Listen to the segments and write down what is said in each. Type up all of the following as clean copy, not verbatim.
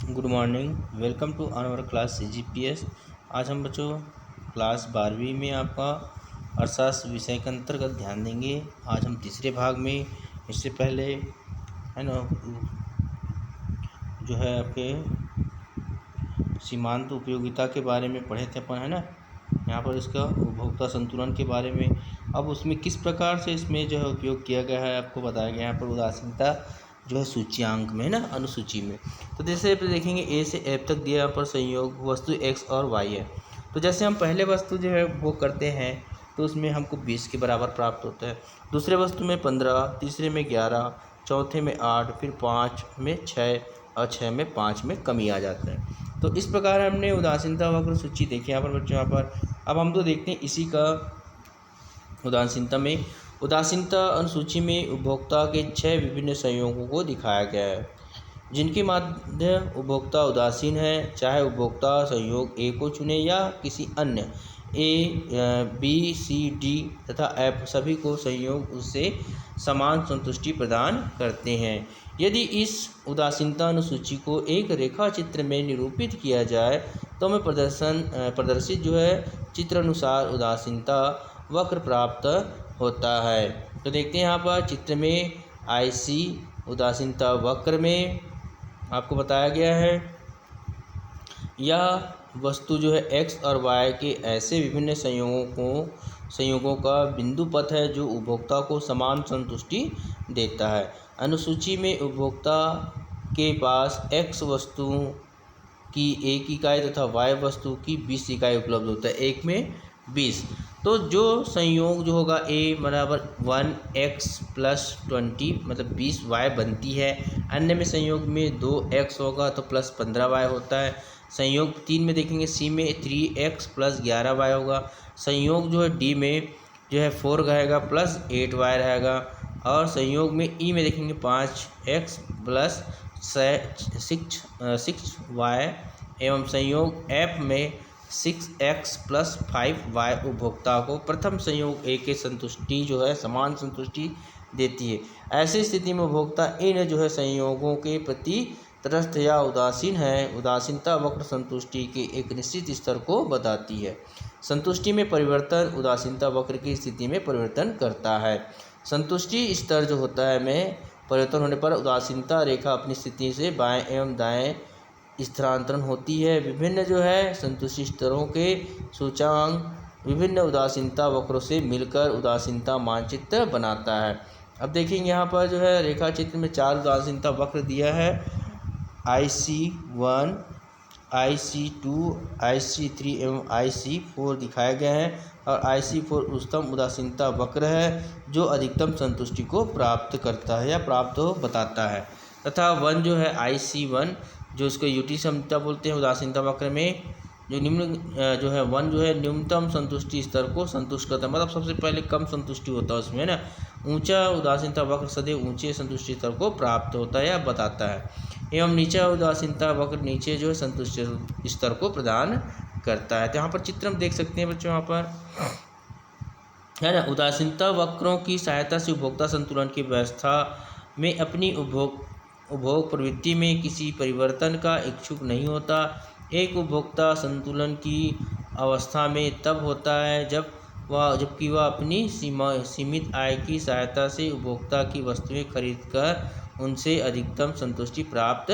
Good morning. Welcome to our class CGPS। आज हम बच्चों क्लास 12वीं में आपका अर्थशास्त्र विषय के अंतर्गत ध्यान देंगे। आज हम तीसरे भाग में, इससे पहले है ना जो है आपके सीमांत उपयोगिता के बारे में पढ़े थे अपन, है ना। यहाँ पर इसका उपभोक्ता संतुलन के बारे में, अब उसमें किस प्रकार से इसमें जो है उपयोग किया गया है आपको बताया गया है। यहाँ पर उदासीनता जो है सूच्यांक में, ना अनुसूची में। तो जैसे देखेंगे ए से एफ तक दिया, यहाँ पर संयोग वस्तु एक्स और वाई है। तो जैसे हम पहले वस्तु जो है वो करते हैं तो उसमें हमको 20 के बराबर प्राप्त होता है, दूसरे वस्तु में 15, तीसरे में 11, चौथे में 8, फिर 5 में 6 और 6 में 5 में कमी आ जाता है। तो इस प्रकार हमने उदासीनता वक्र सूची देखी यहाँ पर बच्चों। यहाँ पर अब हम तो देखते हैं इसी का उदासीनता में। उदासीनता अनुसूची में उपभोक्ता के 6 विभिन्न संयोगों को दिखाया गया है जिनके माध्य उपभोक्ता उदासीन है, चाहे उपभोक्ता संयोग ए को चुने या किसी अन्य ए, बी, सी, डी तथा एफ सभी को संयोग उससे समान संतुष्टि प्रदान करते हैं। यदि इस उदासीनता अनुसूची को एक रेखा चित्र में निरूपित किया जाए तो हमें प्रदर्शित जो है चित्र अनुसार उदासीनता वक्र प्राप्त होता है। तो देखते हैं यहाँ पर चित्र में IC उदासीनता वक्र में आपको बताया गया है, यह वस्तु जो है x और y के ऐसे विभिन्न संयोगों का बिंदु पथ है जो उपभोक्ता को समान संतुष्टि देता है। अनुसूची में उपभोक्ता के पास x वस्तु की 1 इकाई तथा y वस्तु की 20 इकाई उपलब्ध होता है, एक में 20। तो जो संयोग जो होगा a बराबर 1x + 20 मतलब 20y बनती है। अन्य में संयोग में 2x होगा तो प्लस 15y होता है। संयोग 3 में देखेंगे C में 3x + 11y होगा। संयोग जो है D में जो है 4 रहेगा प्लस 8y रहेगा। और संयोग में E में देखेंगे 5x + 6y एवं संयोग F में 6x + 5y उपभोक्ता को प्रथम संयोग A के संतुष्टि जो है समान संतुष्टि देती है। ऐसी स्थिति में उपभोक्ता इन जो है संयोगों के प्रति तटस्थ या उदासीन है। उदासीनता वक्र संतुष्टि के एक निश्चित स्तर को बताती है। संतुष्टि में परिवर्तन उदासीनता वक्र की स्थिति में परिवर्तन करता है। संतुष्टि स्तर जो होता है में परिवर्तन होने पर उदासीनता रेखा अपनी स्थिति से बाएं एवं दाएं स्थानांतरण होती है। विभिन्न जो है संतुष्टि स्तरों के सूचकांक विभिन्न उदासीनता वक्रों से मिलकर उदासीनता मानचित्र बनाता है। अब देखेंगे यहाँ पर जो है रेखा चित्र में 4 उदासीनता वक्र दिया है, IC1, IC2, IC3 एवं IC4 दिखाए गए हैं। और IC4 उच्चतम उदासीनता वक्र है जो अधिकतम संतुष्टि को प्राप्त करता है या प्राप्त हो बताता है। तथा 1 जो है IC1 जो इसको UT क्षमता बोलते हैं उदासीनता वक्र में, जो निम्न जो है 1 जो है न्यूनतम संतुष्टि स्तर को संतुष्ट करता है, मतलब सबसे पहले कम संतुष्टि होता है उसमें, ना। ऊंचा उदासीनता वक्र सदैव ऊंचे संतुष्टि स्तर को प्राप्त होता है या बताता है, एवं नीचा उदासीनता वक्र नीचे जो है संतुष्टि स्तर को प्रदान करता है। तो यहाँ पर चित्र हम देख सकते हैं बच्चों, यहाँ पर है ना। उदासीनता वक्रों की सहायता से उपभोक्ता संतुलन की व्यवस्था में अपनी उपभोग प्रवृत्ति में किसी परिवर्तन का इच्छुक नहीं होता। एक उपभोक्ता संतुलन की अवस्था में तब होता है जबकि वह अपनी सीमित आय की सहायता से उपभोक्ता की वस्तुएं खरीदकर उनसे अधिकतम संतुष्टि प्राप्त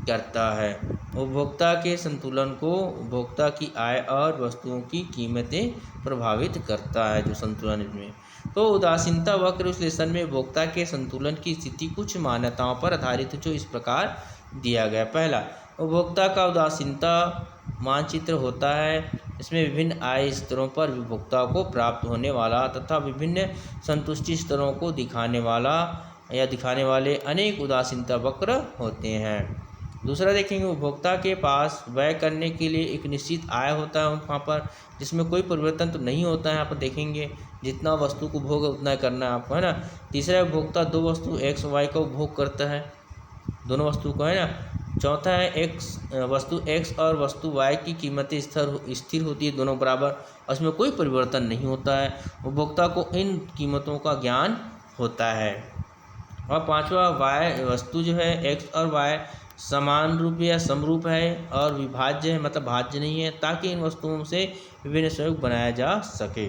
करता है। उपभोक्ता के संतुलन को उपभोक्ता की आय और वस्तुओं की कीमतें प्रभावित करता है, जो संतुलन इसमें। तो उदासीनता वक्र विश्लेषण में उपभोक्ता के संतुलन की स्थिति कुछ मान्यताओं पर आधारित जो इस प्रकार दिया गया। पहला, उपभोक्ता का उदासीनता मानचित्र होता है। इसमें विभिन्न आय स्तरों पर उपभोक्ता को प्राप्त होने वाला तथा विभिन्न संतुष्टि स्तरों को दिखाने वाले अनेक उदासीनता वक्र होते हैं। दूसरा देखेंगे, उपभोक्ता के पास व्यय करने के लिए एक निश्चित आय होता है वहाँ पर, जिसमें कोई परिवर्तन तो नहीं होता है। यहाँ पर देखेंगे जितना वस्तु को उपभोग उतना करना है आपको, है ना। तीसरा, उपभोक्ता 2 वस्तु x y का उपभोग करता है, दोनों वस्तु को, है ना। चौथा है वस्तु x और वस्तु y की कीमतें स्थिर होती है, दोनों बराबर, और उसमें कोई परिवर्तन नहीं होता है। उपभोक्ता को इन कीमतों का ज्ञान होता है। और पांचवा, y वस्तु जो है x और y समान रूप या समरूप है और विभाज्य है मतलब भाज्य नहीं है, ताकि इन वस्तुओं से विभिन्न संयोग बनाया जा सके।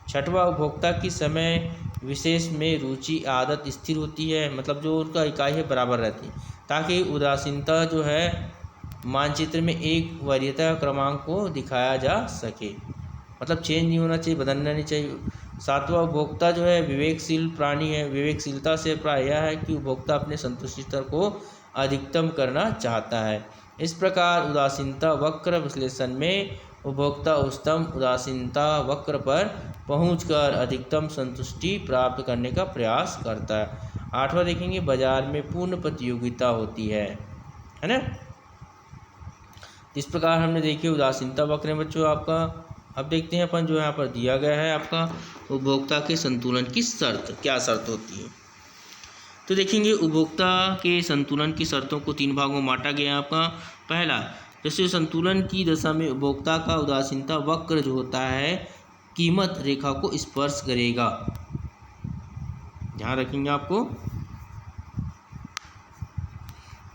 छठवां, उपभोक्ता की समय विशेष में रुचि आदत स्थिर होती है, मतलब जो उनका इकाई है बराबर रहती है, ताकि उदासीनता जो है मानचित्र में एक वरीयता क्रमांक को दिखाया जा सके, मतलब चेंज नहीं होना चाहिए, बदलना नहीं चाहिए। सातवां, उपभोक्ता जो है विवेकशील प्राणी है। विवेकशीलता से प्राय यह है कि उपभोक्ता अपने संतुष्टि स्तर को अधिकतम करना चाहता है। इस प्रकार उदासीनता वक्र विश्लेषण में उपभोक्ता उच्चतम उदासीनता वक्र पर पहुंचकर अधिकतम संतुष्टि प्राप्त करने का प्रयास करता है। आठवां देखेंगे, बाजार में पूर्ण प्रतियोगिता होती है ना। इस प्रकार हमने देखिए उदासीनता वक्र है बच्चों आपका। अब देखते हैं अपन जो यहाँ पर दिया गया है आपका उपभोक्ता के संतुलन की शर्त, क्या शर्त होती है। तो देखेंगे उपभोक्ता के संतुलन की शर्तों को 3 भागों में बांटा गया है आपका। पहला, जैसे संतुलन की दशा में उपभोक्ता का उदासीनता वक्र जो होता है कीमत रेखा को स्पर्श करेगा, ध्यान रखेंगे आपको,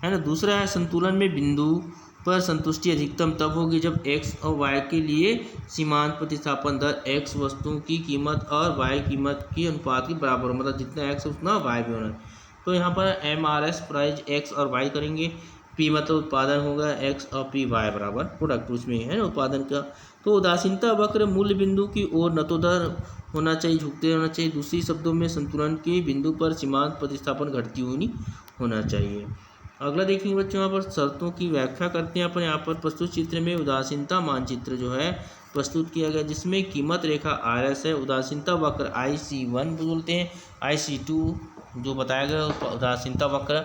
है ना। दूसरा है, संतुलन में बिंदु पर संतुष्टि अधिकतम तब होगी जब x और y के लिए सीमांत प्रतिस्थापन दर x वस्तुओं की कीमत और y कीमत की अनुपात के बराबर हो, मतलब जितना x उतना y भी होना। तो यहाँ पर MRS प्राइस x और y करेंगे, P मतलब उत्पादन होगा x और P y बराबर प्रोडक्ट उसमें है ना उत्पादन का। तो उदासीनता वक्र मूल्य बिंदु की ओर नतोदर होना चाहिए, झुकते होना चाहिए। दूसरी शब्दों में संतुलन के बिंदु पर सीमांत प्रतिस्थापन घटती हुई होना चाहिए। अगला देखेंगे बच्चों, यहाँ पर शर्तों की व्याख्या करते हैं अपन। यहाँ पर प्रस्तुत चित्र में उदासीनता मानचित्र जो है प्रस्तुत किया गया, जिसमें कीमत रेखा RS है, उदासीनता वक्र IC1 बोलते हैं, IC2 जो बताया गया उदासीनता वक्र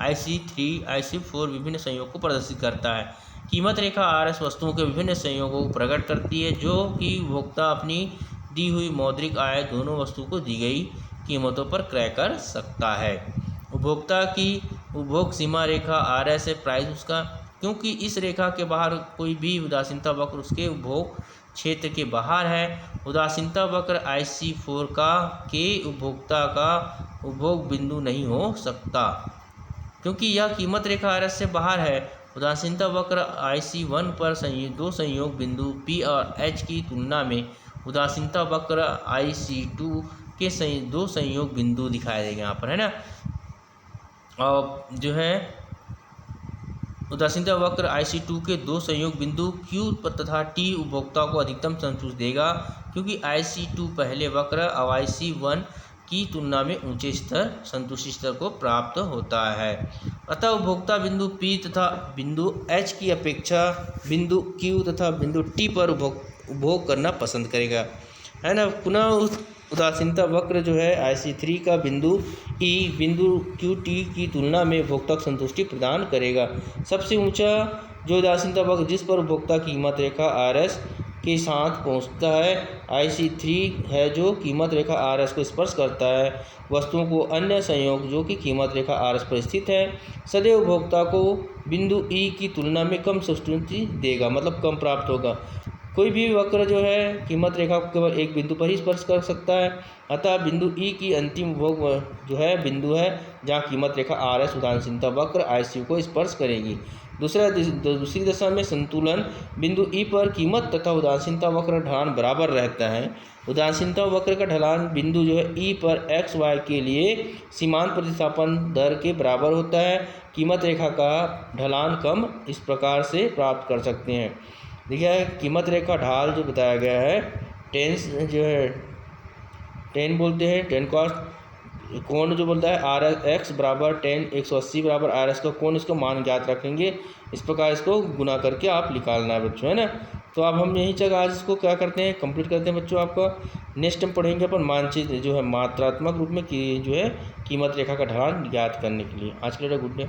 IC3 IC4 विभिन्न संयोग को प्रदर्शित करता है। कीमत रेखा RS वस्तुओं के विभिन्न संयोगों को प्रकट करती है, जो कि उपभोक्ता अपनी दी हुई मौद्रिक आय दोनों वस्तु को दी गई कीमतों पर क्रय कर सकता है। उपभोक्ता की उपभोग सीमा रेखा RS है, प्राइस उसका, क्योंकि इस रेखा के बाहर कोई भी उदासीनता वक्र उसके उपभोग क्षेत्र के बाहर है। उदासीनता वक्र IC4 का के उपभोक्ता का उपभोग बिंदु नहीं हो सकता, क्योंकि यह कीमत रेखा RS से बाहर है। उदासीनता वक्र IC1 पर दो संयोग बिंदु P और H की तुलना में उदासीनता वक्र IC2 के दो संयोग बिंदु दिखाए देंगे यहाँ पर, है ना। और जो है उदासीनता वक्र IC2 के दो संयोग बिंदु Q तथा T उपभोक्ता को अधिकतम संतुष्ट देगा, क्योंकि IC2 पहले वक्र और IC1 की तुलना में ऊंचे स्तर संतुष्टि स्तर को प्राप्त होता है। अतः उपभोक्ता बिंदु P तथा बिंदु H की अपेक्षा बिंदु Q तथा बिंदु T पर उपभोग करना पसंद करेगा, है ना। पुनः उदासीनता वक्र जो है IC3 का बिंदु E बिंदु QT की तुलना में उपभोक्ता को संतुष्टि प्रदान करेगा। सबसे ऊंचा जो उदासीनता वक्र जिस पर उपभोक्ता कीमत रेखा RS के साथ पहुंचता है IC3 है, जो कीमत रेखा RS को स्पर्श करता है वस्तुओं को अन्य संयोग जो कि कीमत रेखा RS पर स्थित है सदैव उपभोक्ता को बिंदु E की तुलना में कम संतुष्टि देगा, मतलब कम प्राप्त होगा। कोई भी वक्र जो है कीमत रेखा को केवल एक बिंदु पर ही स्पर्श कर सकता है, अतः बिंदु E की अंतिम उपभोग जो है बिंदु है जहाँ कीमत रेखा RS उदासीनता वक्र IC को स्पर्श करेगी। दूसरी दशा में संतुलन बिंदु E पर कीमत तथा उदासीनता वक्र ढलान बराबर रहता है। उदासीनता वक्र का ढलान बिंदु जो है E पर XY के लिए सीमांत प्रतिस्थापन दर के बराबर होता है। कीमत रेखा का ढलान कम इस प्रकार से प्राप्त कर सकते हैं। देखिए कीमत रेखा ढाल जो बताया गया है टेंस जो है टेन बोलते हैं, टेन कॉस्ट कोण जो बोलता है RX बराबर 10 180 बराबर RS का कोण, इसका मान ज्ञात रखेंगे। इस प्रकार इसको गुना करके आप निकालना है बच्चों, है ना। तो अब हम यही जगह आज इसको क्या करते हैं कंप्लीट करते हैं बच्चों। आपका नेक्स्ट टाइम पढ़ेंगे अपन मानचित्र जो है मात्रात्मक रूप में जो है कीमत रेखा का ढलान ज्ञात करने के लिए। आज के लिए गुड डे।